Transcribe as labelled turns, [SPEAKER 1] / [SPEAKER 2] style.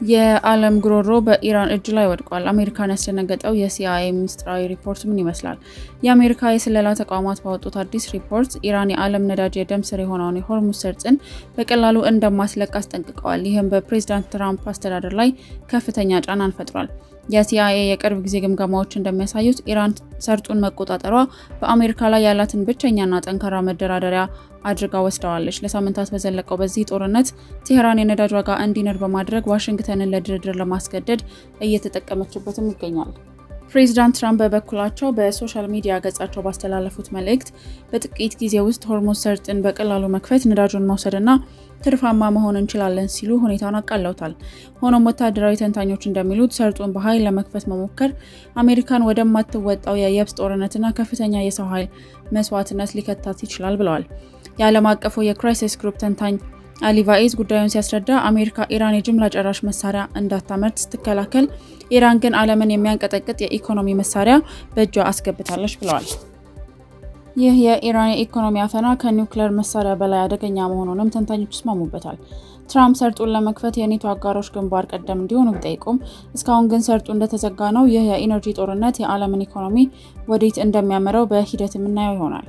[SPEAKER 1] የዓለም ጉሮሮ በኢራን እጅ ላይ ወድቋል። አሜሪካን ያስደነገጠው የሲአይኤ ሚስጥራዊ ሪፖርት ምን ይመስላል? የአሜሪካ የስለላ ተቋማት ባወጡት አዲስ ሪፖርት ኢራን የዓለም ነዳጅ የደም ስር የሆነውን የሆርሙዝ ሰርጥን በቀላሉ እንደማትለቅ አስጠንቅቀዋል። ይህም በፕሬዝዳንት ትራምፕ አስተዳደር ላይ ከፍተኛ ጫናን ፈጥሯል። የሲአይኤ የቅርብ ጊዜ ግምገማዎች እንደሚያሳዩት ኢራን ሰርጡን መቆጣጠሯ በአሜሪካ ላይ ያላትን ብቸኛና ጠንካራ መደራደሪያ አድርጋ ወስደዋለች። ለሳምንታት በዘለቀው በዚህ ጦርነት ቴህራን የነዳጅ ዋጋ እንዲንር በማድረግ ዋሽንግተንን ለድርድር ለማስገደድ እየተጠቀመችበትም ይገኛል። ፕሬዚዳንት ትራምፕ በበኩላቸው በሶሻል ሚዲያ ገጻቸው ባስተላለፉት መልእክት በጥቂት ጊዜ ውስጥ ሆርሙዝ ሰርጥን በቀላሉ መክፈት፣ ነዳጁን መውሰድና ትርፋማ መሆን እንችላለን ሲሉ ሁኔታውን አቃለውታል። ሆኖም ወታደራዊ ተንታኞች እንደሚሉት ሰርጡን በኃይል ለመክፈት መሞከር አሜሪካን ወደማትወጣው የየብስ ጦርነትና ከፍተኛ የሰው ኃይል መስዋዕትነት ሊከታት ይችላል ብለዋል። የዓለም አቀፉ የክራይሲስ ግሩፕ ተንታኝ አሊ ቫኤዝ ጉዳዩን ሲያስረዳ አሜሪካ ኢራን የጅምላ ጨራሽ መሳሪያ እንዳታመርት ስትከላከል፣ ኢራን ግን ዓለምን የሚያንቀጠቅጥ የኢኮኖሚ መሳሪያ በእጇ አስገብታለች ብለዋል። ይህ የኢራን የኢኮኖሚ አፈና ከኒውክሌር መሳሪያ በላይ አደገኛ መሆኑንም ተንታኞች ይስማሙበታል። ትራምፕ ሰርጡን ለመክፈት የኔቶ አጋሮች ግንባር ቀደም እንዲሆኑ ቢጠይቁም እስካሁን ግን ሰርጡ እንደተዘጋ ነው። ይህ የኢነርጂ ጦርነት የዓለምን ኢኮኖሚ ወዴት እንደሚያመራው በሂደት የምናየው ይሆናል።